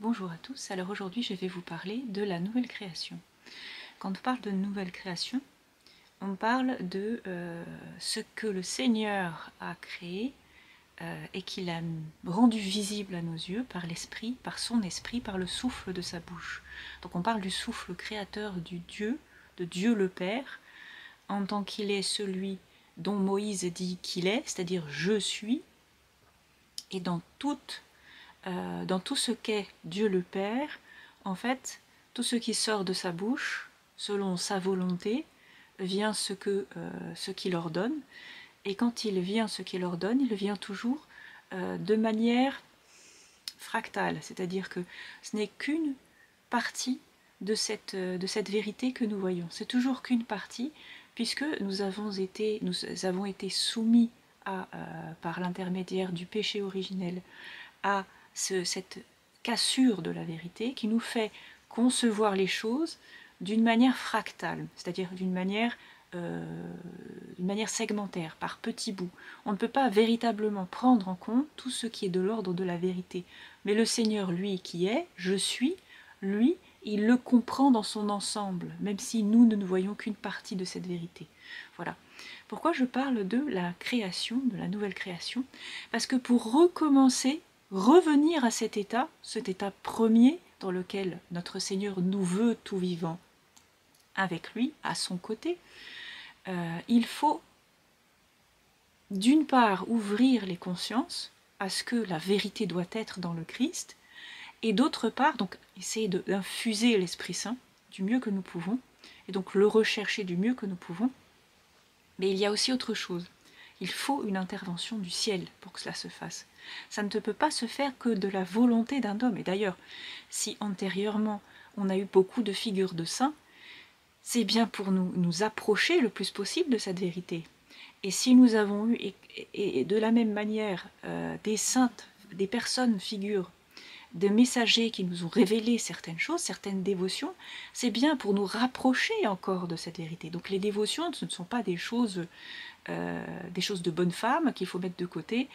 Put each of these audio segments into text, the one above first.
Bonjour à tous, alors aujourd'hui je vais vous parler de la nouvelle création. Quand on parle de nouvelle création, on parle de ce que le Seigneur a créé et qu'il a rendu visible à nos yeux par l'Esprit, par son Esprit, par le souffle de sa bouche. Donc on parle du souffle créateur du Dieu, de Dieu le Père, en tant qu'il est celui dont Moïse dit qu'il est, c'est-à-dire je suis, et dans tout ce qu'est Dieu le Père, en fait, tout ce qui sort de sa bouche, selon sa volonté, vient ce qu'il ordonne. Et quand il vient ce qu'il ordonne, il vient toujours de manière fractale, c'est-à-dire que ce n'est qu'une partie de cette vérité que nous voyons. C'est toujours qu'une partie, puisque nous avons été soumis par l'intermédiaire du péché originel à cette cassure de la vérité qui nous fait concevoir les choses d'une manière fractale, c'est-à-dire d'une manière segmentaire, par petits bouts. On ne peut pas véritablement prendre en compte tout ce qui est de l'ordre de la vérité. Mais le Seigneur, lui, qui est, je suis, lui, il le comprend dans son ensemble, même si nous ne voyons qu'une partie de cette vérité. Voilà. Pourquoi je parle de la création, de la nouvelle création? Parce que pour recommencer, revenir à cet état premier dans lequel notre Seigneur nous veut tout vivant, avec lui, à son côté, il faut d'une part ouvrir les consciences à ce que la vérité doit être dans le Christ, et d'autre part, donc essayer d'infuser l'Esprit Saint du mieux que nous pouvons, et donc le rechercher du mieux que nous pouvons. Mais il y a aussi autre chose. Il faut une intervention du ciel pour que cela se fasse. Ça ne peut pas se faire que de la volonté d'un homme. Et d'ailleurs, si antérieurement on a eu beaucoup de figures de saints, c'est bien pour nous approcher le plus possible de cette vérité. Et si nous avons eu, et de la même manière, des saintes, des personnes figures, des messagers qui nous ont révélé certaines choses, certaines dévotions, c'est bien pour nous rapprocher encore de cette vérité. Donc les dévotions, ce ne sont pas des choses de bonne femme qu'il faut mettre de côté,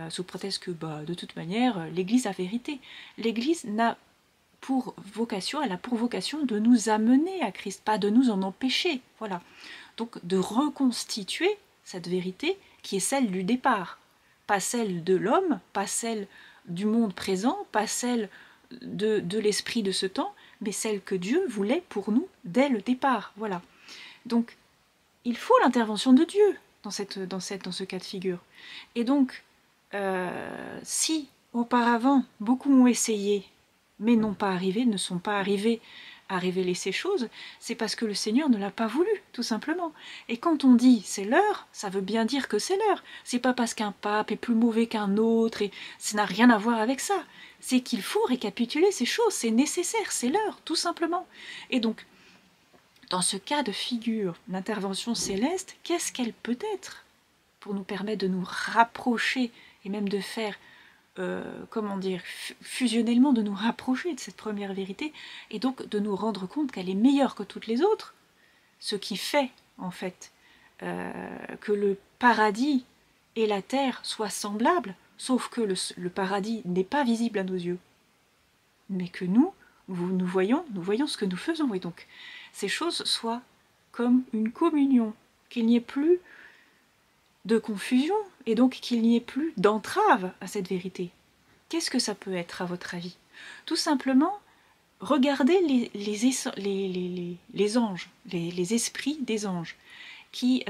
sous prétexte que de toute manière, l'Église a vérité. L'Église n'a elle a pour vocation de nous amener à Christ, pas de nous en empêcher. Voilà. Donc de reconstituer cette vérité qui est celle du départ, pas celle de l'homme, pas celle du monde présent, pas celle de l'esprit de ce temps, mais celle que Dieu voulait pour nous dès le départ. Voilà. Donc il faut l'intervention de Dieu dans ce cas de figure. Et donc, si auparavant beaucoup ont essayé, mais ne sont pas arrivés à révéler ces choses, c'est parce que le Seigneur ne l'a pas voulu, tout simplement. Et quand on dit c'est l'heure, ça veut bien dire que c'est l'heure. C'est pas parce qu'un pape est plus mauvais qu'un autre, et ça n'a rien à voir avec ça. C'est qu'il faut récapituler ces choses, c'est nécessaire, c'est l'heure, tout simplement. Et donc, dans ce cas de figure, l'intervention céleste, qu'est-ce qu'elle peut être pour nous permettre de nous rapprocher et même de faire, fusionnellement de nous rapprocher de cette première vérité et donc de nous rendre compte qu'elle est meilleure que toutes les autres, ce qui fait en fait que le paradis et la terre soient semblables, sauf que le paradis n'est pas visible à nos yeux, mais que nous voyons ce que nous faisons, et donc ces choses soient comme une communion, qu'il n'y ait plus de confusion, et donc qu'il n'y ait plus d'entrave à cette vérité. Qu'est-ce que ça peut être à votre avis? Tout simplement, regardez les anges, les esprits des anges, qui,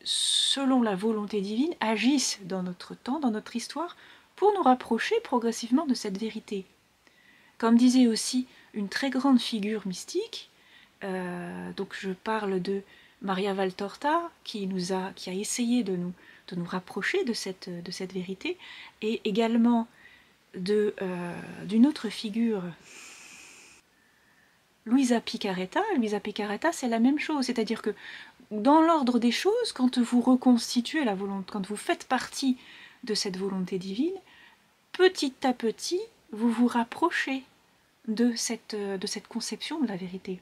selon la volonté divine, agissent dans notre temps, dans notre histoire, pour nous rapprocher progressivement de cette vérité. Comme disait aussi une très grande figure mystique, donc je parle de Maria Valtorta, qui a essayé de nous rapprocher de cette vérité, et également d'une autre figure, Luisa Picaretta. Luisa Picaretta, c'est la même chose, c'est-à-dire que dans l'ordre des choses, quand vous reconstituez la volonté, quand vous faites partie de cette volonté divine, petit à petit, vous vous rapprochez de cette conception de la vérité.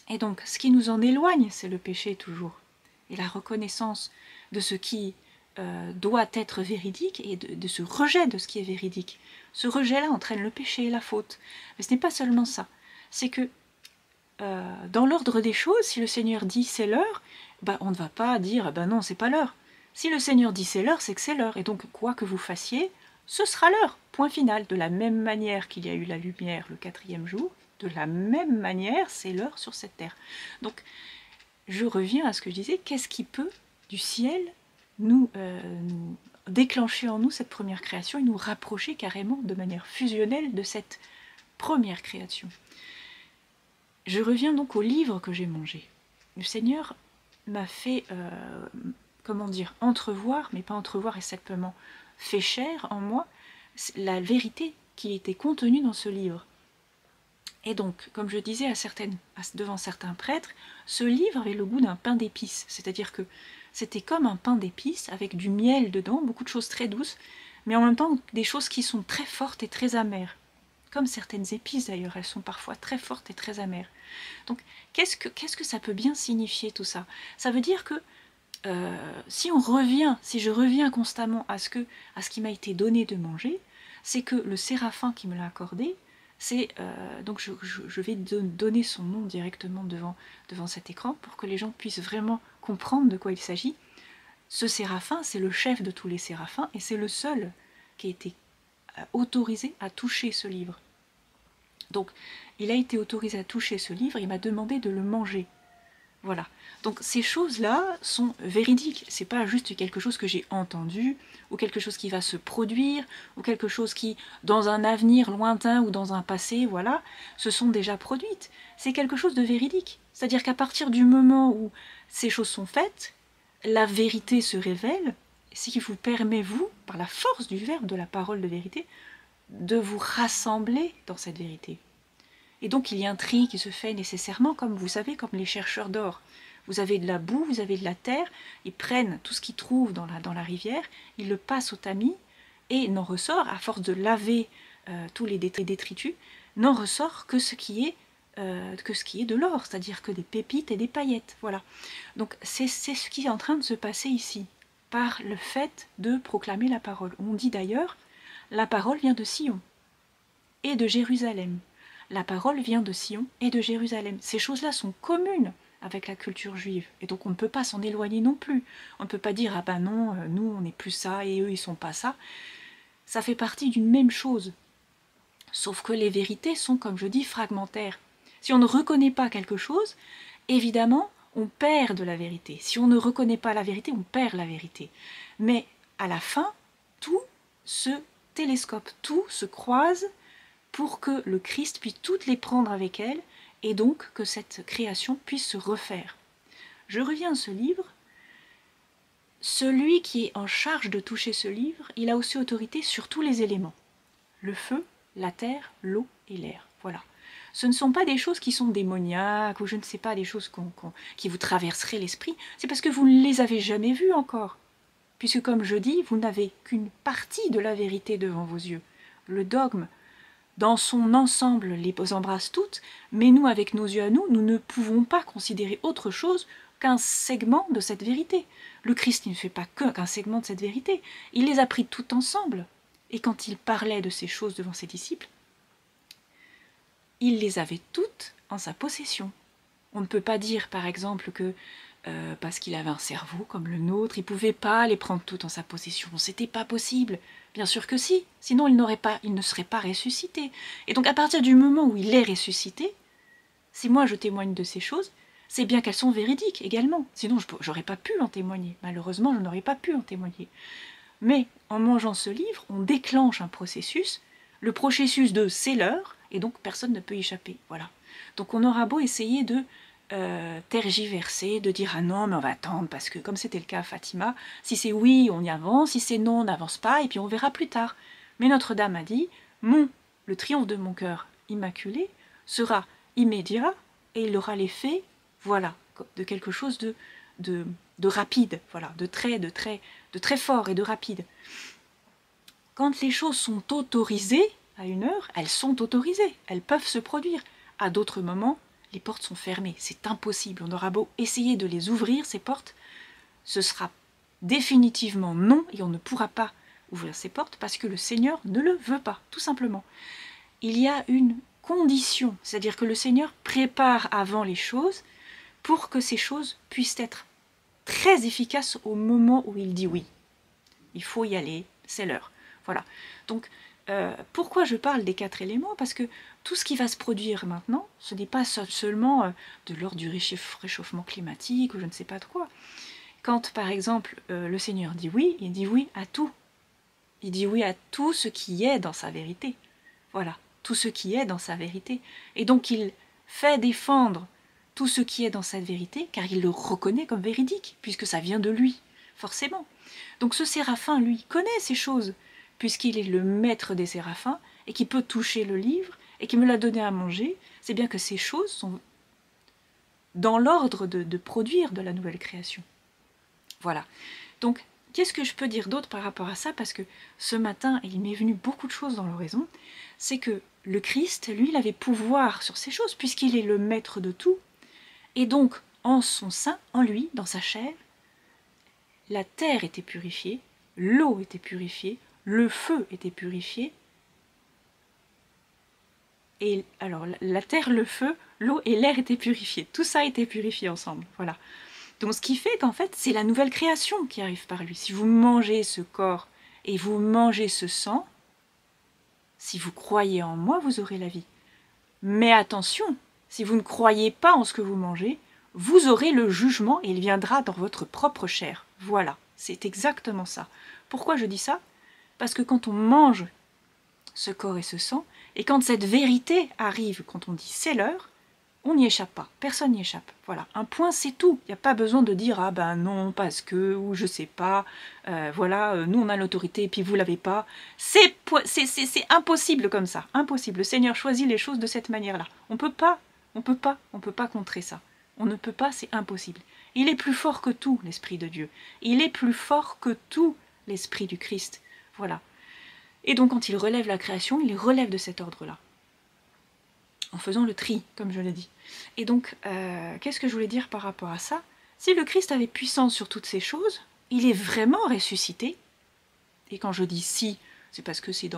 Et donc, ce qui nous en éloigne, c'est le péché toujours, et la reconnaissance de ce qui doit être véridique et de ce rejet de ce qui est véridique. Ce rejet-là entraîne le péché et la faute. Mais ce n'est pas seulement ça. C'est que dans l'ordre des choses, si le Seigneur dit c'est l'heure, ben, on ne va pas dire ben non, c'est pas l'heure. Si le Seigneur dit c'est l'heure, c'est que c'est l'heure. Et donc, quoi que vous fassiez, ce sera l'heure. Point final. De la même manière qu'il y a eu la lumière le 4e jour, de la même manière, c'est l'heure sur cette terre. Donc, je reviens à ce que je disais, qu'est-ce qui peut, du ciel, nous déclencher en nous cette première création et nous rapprocher carrément de manière fusionnelle de cette première création. Je reviens donc au livre que j'ai mangé. Le Seigneur m'a fait, comment dire, entrevoir, mais pas entrevoir et simplement fait chair en moi, la vérité qui était contenue dans ce livre. Et donc, comme je disais devant certains prêtres, ce livre avait le goût d'un pain d'épices, c'est-à-dire que c'était comme un pain d'épices avec du miel dedans, beaucoup de choses très douces, mais en même temps des choses qui sont très fortes et très amères. Comme certaines épices d'ailleurs, elles sont parfois très fortes et très amères. Donc, qu'est-ce que ça peut bien signifier tout ça? Ça veut dire que si je reviens constamment à ce qui m'a été donné de manger, c'est que le séraphin qui me l'a accordé, donc je vais donner son nom directement devant cet écran pour que les gens puissent vraiment comprendre de quoi il s'agit. Ce séraphin, c'est le chef de tous les séraphins et c'est le seul qui a été autorisé à toucher ce livre. Donc, il a été autorisé à toucher ce livre, il m'a demandé de le manger. Voilà. Donc ces choses-là sont véridiques. C'est pas juste quelque chose que j'ai entendu, ou quelque chose qui va se produire, ou quelque chose qui, dans un avenir lointain ou dans un passé, voilà, se sont déjà produites. C'est quelque chose de véridique. C'est-à-dire qu'à partir du moment où ces choses sont faites, la vérité se révèle, ce qui vous permet, vous, par la force du verbe, de la parole de vérité, de vous rassembler dans cette vérité. Et donc il y a un tri qui se fait nécessairement, comme vous savez, comme les chercheurs d'or. Vous avez de la boue, vous avez de la terre, ils prennent tout ce qu'ils trouvent dans la rivière, ils le passent au tamis, et n'en ressort, à force de laver tous les détritus, n'en ressort que ce qui est de l'or, c'est-à-dire que des pépites et des paillettes. Voilà. Donc c'est ce qui est en train de se passer ici, par le fait de proclamer la parole. On dit d'ailleurs, la parole vient de Sion et de Jérusalem. La parole vient de Sion et de Jérusalem. Ces choses-là sont communes avec la culture juive. Et donc on ne peut pas s'en éloigner non plus. On ne peut pas dire « Ah ben non, nous on n'est plus ça et eux ils sont pas ça ». Ça fait partie d'une même chose. Sauf que les vérités sont, comme je dis, fragmentaires. Si on ne reconnaît pas quelque chose, évidemment, on perd de la vérité. Si on ne reconnaît pas la vérité, on perd la vérité. Mais à la fin, tout se télescope, tout se croise pour que le Christ puisse toutes les prendre avec elle, et donc que cette création puisse se refaire. Je reviens à ce livre. Celui qui est en charge de toucher ce livre, il a aussi autorité sur tous les éléments. Le feu, la terre, l'eau et l'air. Voilà. Ce ne sont pas des choses qui sont démoniaques, ou je ne sais pas, des choses qui vous traverseraient l'esprit. C'est parce que vous ne les avez jamais vues encore. Puisque, comme je dis, vous n'avez qu'une partie de la vérité devant vos yeux. Le dogme, dans son ensemble, les embrasse toutes, mais nous, avec nos yeux à nous, nous ne pouvons pas considérer autre chose qu'un segment de cette vérité. Le Christ ne fait pas qu'un segment de cette vérité, il les a pris toutes ensemble. Et quand il parlait de ces choses devant ses disciples, il les avait toutes en sa possession. On ne peut pas dire, par exemple, que parce qu'il avait un cerveau comme le nôtre, il ne pouvait pas les prendre toutes en sa possession. C'était pas possible. Bien sûr que si, sinon il ne serait pas ressuscité. Et donc à partir du moment où il est ressuscité, si moi je témoigne de ces choses, c'est bien qu'elles sont véridiques également. Sinon je n'aurais pas pu en témoigner. Malheureusement, je n'aurais pas pu en témoigner. Mais en mangeant ce livre, on déclenche un processus, le processus de c'est l'heure, et donc personne ne peut y échapper. Voilà. Donc on aura beau essayer de tergiverser, de dire ah non mais on va attendre parce que comme c'était le cas à Fatima, si c'est oui on y avance, si c'est non on n'avance pas et puis on verra plus tard. Mais Notre-Dame a dit le triomphe de mon cœur immaculé sera immédiat et il aura l'effet voilà de quelque chose de rapide, voilà, de très fort et de rapide. Quand les choses sont autorisées à une heure, elles sont autorisées, elles peuvent se produire. À d'autres moments, les portes sont fermées, c'est impossible. On aura beau essayer de les ouvrir, ces portes, ce sera définitivement non, et on ne pourra pas ouvrir ces portes parce que le Seigneur ne le veut pas, tout simplement. Il y a une condition, c'est-à-dire que le Seigneur prépare avant les choses pour que ces choses puissent être très efficaces au moment où il dit oui. Il faut y aller, c'est l'heure. Voilà. Donc, pourquoi je parle des 4 éléments? Parce que tout ce qui va se produire maintenant, ce n'est pas seulement de l'ordre du réchauffement climatique ou je ne sais pas de quoi. Quand, par exemple, le Seigneur dit oui, il dit oui à tout. Il dit oui à tout ce qui est dans sa vérité. Voilà, tout ce qui est dans sa vérité. Et donc, il fait défendre tout ce qui est dans sa vérité, car il le reconnaît comme véridique, puisque ça vient de lui, forcément. Donc ce séraphin, lui, connaît ces choses, puisqu'il est le maître des séraphins, et qui peut toucher le livre, et qui me l'a donné à manger. C'est bien que ces choses sont dans l'ordre de produire de la nouvelle création. Voilà. Donc, qu'est-ce que je peux dire d'autre par rapport à ça? Parce que ce matin, il m'est venu beaucoup de choses dans l'oraison. C'est que le Christ, lui, il avait pouvoir sur ces choses, puisqu'il est le maître de tout. Et donc, en son sein, en lui, dans sa chair, la terre était purifiée, l'eau était purifiée, le feu était purifié. Et alors, la terre, le feu, l'eau et l'air étaient purifiés. Tout ça était purifié ensemble. Voilà. Donc, ce qui fait qu'en fait, c'est la nouvelle création qui arrive par lui. Si vous mangez ce corps et vous mangez ce sang, si vous croyez en moi, vous aurez la vie. Mais attention, si vous ne croyez pas en ce que vous mangez, vous aurez le jugement et il viendra dans votre propre chair. Voilà, c'est exactement ça. Pourquoi je dis ça? Parce que quand on mange ce corps et ce sang, et quand cette vérité arrive, quand on dit c'est l'heure, on n'y échappe pas, personne n'y échappe. Voilà, un point c'est tout. Il n'y a pas besoin de dire ah ben non parce que ou je sais pas. Voilà, nous on a l'autorité et puis vous l'avez pas. C'est impossible comme ça, impossible. Le Seigneur choisit les choses de cette manière-là. On peut pas contrer ça. On ne peut pas, c'est impossible. Il est plus fort que tout, l'Esprit de Dieu. Il est plus fort que tout, l'Esprit du Christ. Voilà. Et donc quand il relève la création, il relève de cet ordre-là. En faisant le tri, comme je l'ai dit. Et donc, qu'est-ce que je voulais dire par rapport à ça? Si le Christ avait puissance sur toutes ces choses, il est vraiment ressuscité. Et quand je dis si, c'est parce que c'est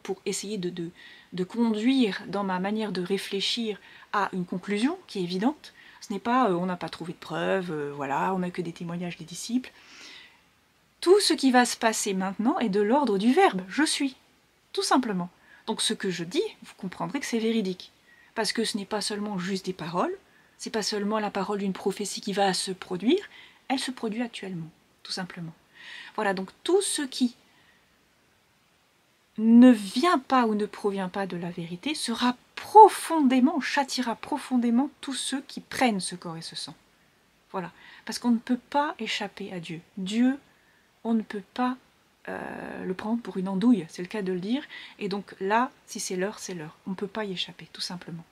pour essayer de conduire dans ma manière de réfléchir à une conclusion qui est évidente. Ce n'est pas on n'a pas trouvé de preuves, voilà, on n'a que des témoignages des disciples. Tout ce qui va se passer maintenant est de l'ordre du verbe, je suis, tout simplement. Donc ce que je dis, vous comprendrez que c'est véridique. Parce que ce n'est pas seulement juste des paroles, c'est pas seulement la parole d'une prophétie qui va se produire, elle se produit actuellement, tout simplement. Voilà, donc tout ce qui ne vient pas ou ne provient pas de la vérité sera profondément, châtiera profondément tous ceux qui prennent ce corps et ce sang. Voilà, parce qu'on ne peut pas échapper à Dieu. Dieu, on ne peut pas le prendre pour une andouille, c'est le cas de le dire, et donc là, si c'est l'heure, c'est l'heure. On ne peut pas y échapper, tout simplement.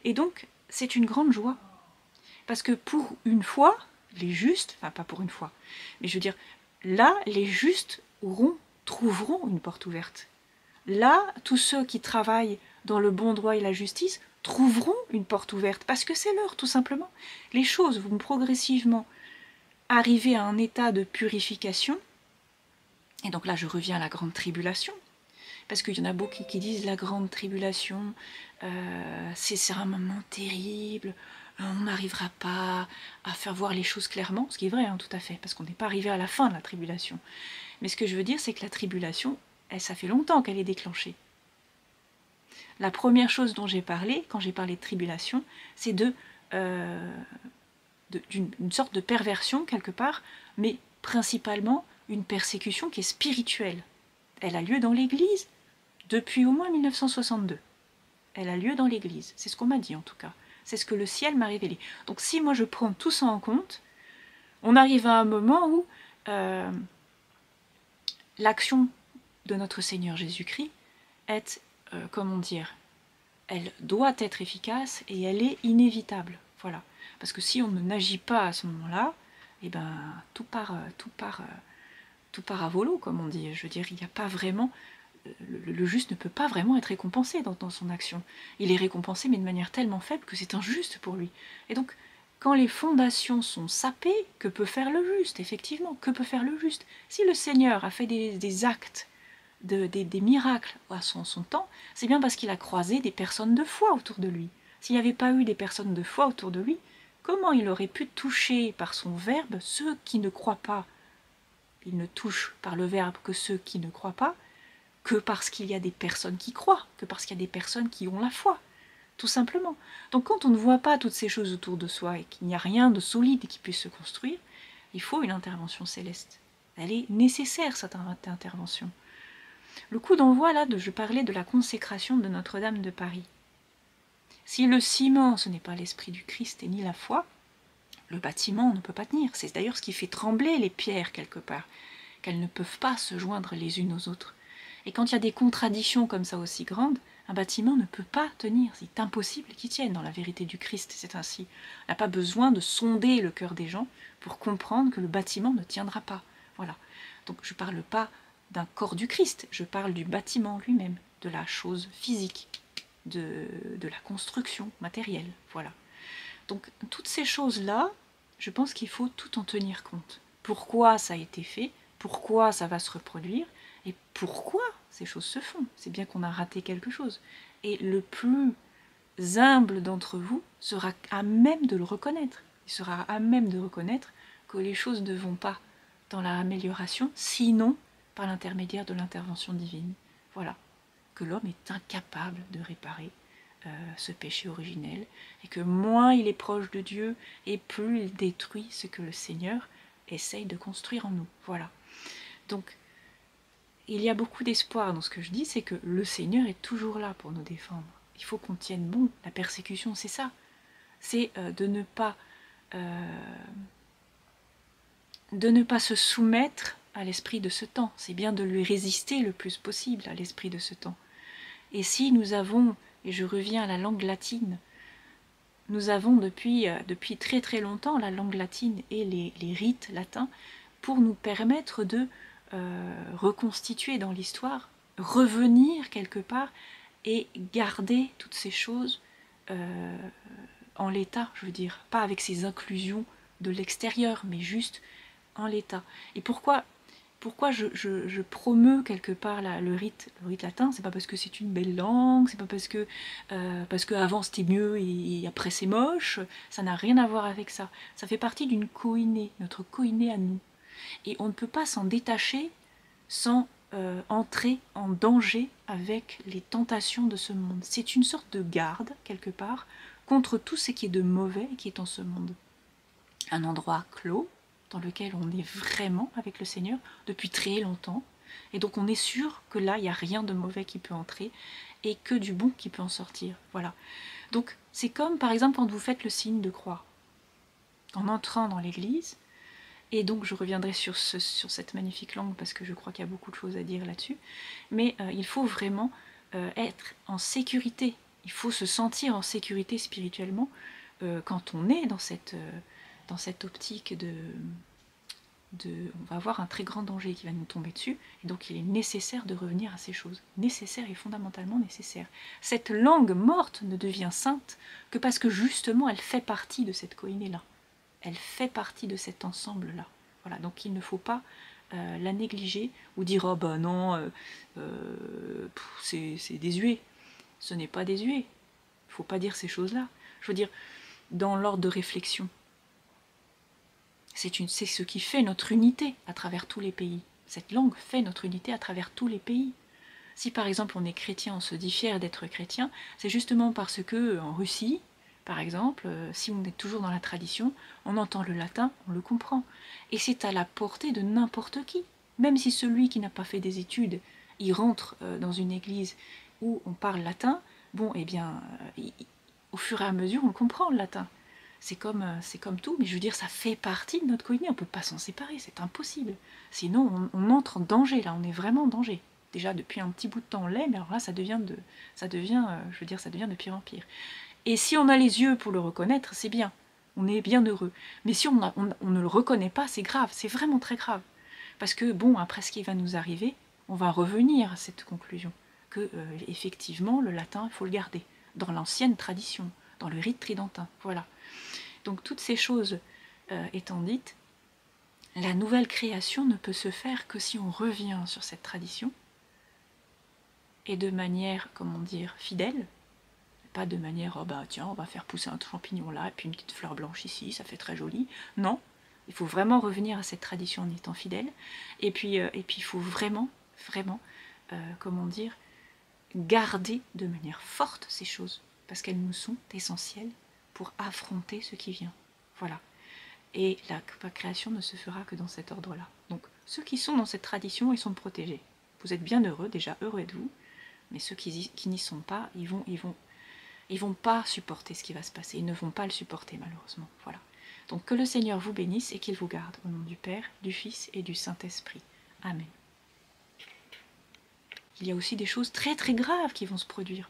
Et donc, c'est une grande joie, parce que pour une fois, les justes, enfin pas pour une fois, mais je veux dire, là, les justes trouveront une porte ouverte. Là, tous ceux qui travaillent dans le bon droit et la justice trouveront une porte ouverte, parce que c'est l'heure, tout simplement. Les choses vont progressivement arriver à un état de purification. Et donc là, je reviens à la grande tribulation, parce qu'il y en a beaucoup qui disent la grande tribulation, c'est un moment terrible, on n'arrivera pas à faire voir les choses clairement, ce qui est vrai, hein, tout à fait, parce qu'on n'est pas arrivé à la fin de la tribulation. Mais ce que je veux dire, c'est que la tribulation, ça fait longtemps qu'elle est déclenchée. La première chose dont j'ai parlé, quand j'ai parlé de tribulation, c'est d'une sorte de perversion, quelque part, mais principalement une persécution qui est spirituelle. Elle a lieu dans l'Église depuis au moins 1962. Elle a lieu dans l'Église, c'est ce qu'on m'a dit en tout cas. C'est ce que le ciel m'a révélé. Donc si moi je prends tout ça en compte, on arrive à un moment où l'action de notre Seigneur Jésus-Christ est, comment dire, elle doit être efficace et elle est inévitable. Voilà. Parce que si on n'agit pas à ce moment-là, eh ben, tout part à volo, comme on dit. Je veux dire, il n'y a pas vraiment... Le juste ne peut pas vraiment être récompensé dans son action. Il est récompensé, mais de manière tellement faible que c'est injuste pour lui. Et donc, quand les fondations sont sapées, que peut faire le juste? Effectivement, que peut faire le juste? Si le Seigneur a fait des actes, des miracles à son temps, c'est bien parce qu'il a croisé des personnes de foi autour de lui. S'il n'y avait pas eu des personnes de foi autour de lui, comment il aurait pu toucher par son verbe ceux qui ne croient pas? Il ne touche par le verbe que ceux qui ne croient pas, que parce qu'il y a des personnes qui croient, que parce qu'il y a des personnes qui ont la foi, tout simplement. Donc quand on ne voit pas toutes ces choses autour de soi et qu'il n'y a rien de solide qui puisse se construire, il faut une intervention céleste. Elle est nécessaire, cette intervention. Le coup d'envoi, là, je parlais de la consécration de Notre-Dame de Paris. Si le ciment, ce n'est pas l'esprit du Christ et ni la foi, le bâtiment ne peut pas tenir. C'est d'ailleurs ce qui fait trembler les pierres quelque part, qu'elles ne peuvent pas se joindre les unes aux autres. Et quand il y a des contradictions comme ça aussi grandes, un bâtiment ne peut pas tenir. C'est impossible qu'il tienne. Dans la vérité du Christ, c'est ainsi. On n'a pas besoin de sonder le cœur des gens pour comprendre que le bâtiment ne tiendra pas. Voilà. Donc je ne parle pas d'un corps du Christ, je parle du bâtiment lui-même, de la chose physique, de la construction matérielle. Voilà. Donc toutes ces choses-là, je pense qu'il faut tout en tenir compte. Pourquoi ça a été fait, pourquoi ça va se reproduire, et pourquoi ces choses se font. C'est bien qu'on a raté quelque chose. Et le plus humble d'entre vous sera à même de le reconnaître. Il sera à même de reconnaître que les choses ne vont pas dans la amélioration, sinon par l'intermédiaire de l'intervention divine. Voilà. Que l'homme est incapable de réparer ce péché originel, et que moins il est proche de Dieu, et plus il détruit ce que le Seigneur essaye de construire en nous. Voilà. Donc, il y a beaucoup d'espoir dans ce que je dis, c'est que le Seigneur est toujours là pour nous défendre. Il faut qu'on tienne bon. La persécution, c'est ça. C'est de ne pas se soumettre à l'esprit de ce temps. C'est bien de lui résister le plus possible à l'esprit de ce temps. Et si nous avons, et je reviens à la langue latine, nous avons depuis très très longtemps la langue latine et les rites latins pour nous permettre de reconstituer dans l'histoire, revenir quelque part et garder toutes ces choses en l'état, je veux dire, pas avec ces inclusions de l'extérieur, mais juste en l'état. Et pourquoi je promeus quelque part le rite latin? C'est pas parce que c'est une belle langue, c'est pas parce que avant c'était mieux et après c'est moche, ça n'a rien à voir avec ça. Ça fait partie d'une koiné, notre koiné à nous. Et on ne peut pas s'en détacher sans entrer en danger avec les tentations de ce monde. C'est une sorte de garde, quelque part, contre tout ce qui est de mauvais qui est en ce monde. Un endroit clos, dans lequel on est vraiment avec le Seigneur depuis très longtemps, et donc on est sûr que là, il n'y a rien de mauvais qui peut entrer, et que du bon qui peut en sortir. Voilà. Donc c'est comme, par exemple, quand vous faites le signe de croix. En entrant dans l'église, et donc je reviendrai sur cette magnifique langue parce que je crois qu'il y a beaucoup de choses à dire là-dessus, mais il faut vraiment être en sécurité, il faut se sentir en sécurité spirituellement quand on est dans cette optique on va avoir un très grand danger qui va nous tomber dessus, et donc il est nécessaire de revenir à ces choses, nécessaire et fondamentalement nécessaire. Cette langue morte ne devient sainte que parce que justement elle fait partie de cette koiné-là. Elle fait partie de cet ensemble-là. Voilà, donc il ne faut pas la négliger ou dire « oh ben non, c'est désuet ». Ce n'est pas désuet. Il ne faut pas dire ces choses-là. Je veux dire, dans l'ordre de réflexion, c'est ce qui fait notre unité à travers tous les pays. Cette langue fait notre unité à travers tous les pays. Si par exemple on est chrétien, on se dit fier d'être chrétien, c'est justement parce que en Russie, par exemple, si on est toujours dans la tradition, on entend le latin, on le comprend. Et c'est à la portée de n'importe qui. Même si celui qui n'a pas fait des études, il rentre dans une église où on parle latin, bon, eh bien, au fur et à mesure, on comprend le latin. C'est comme tout, mais je veux dire, ça fait partie de notre koiné, on ne peut pas s'en séparer, c'est impossible. Sinon, on entre en danger, là, on est vraiment en danger. Déjà, depuis un petit bout de temps, on l'est, mais alors là, ça devient de pire en pire. Et si on a les yeux pour le reconnaître, c'est bien, on est bien heureux. Mais si on ne le reconnaît pas, c'est grave, c'est vraiment très grave. Parce que, bon, après ce qui va nous arriver, on va revenir à cette conclusion, que, effectivement, le latin, il faut le garder, dans l'ancienne tradition, dans le rite tridentin, voilà. Donc toutes ces choses étant dites, la nouvelle création ne peut se faire que si on revient sur cette tradition, et de manière, comment dire, fidèle, pas de manière, oh bah tiens, on va faire pousser un champignon là, et puis une petite fleur blanche ici, ça fait très joli. Non, il faut vraiment revenir à cette tradition en étant fidèle, et puis il faut vraiment, comment dire, garder de manière forte ces choses, parce qu'elles nous sont essentielles pour affronter ce qui vient. Voilà. Et la création ne se fera que dans cet ordre-là. Donc ceux qui sont dans cette tradition, ils sont protégés. Vous êtes bien heureux, déjà heureux êtes-vous, mais ceux qui n'y sont pas, ils vont pas supporter ce qui va se passer, ils ne vont pas le supporter malheureusement. Voilà. Donc que le Seigneur vous bénisse et qu'il vous garde, au nom du Père, du Fils et du Saint-Esprit. Amen. Il y a aussi des choses très très graves qui vont se produire.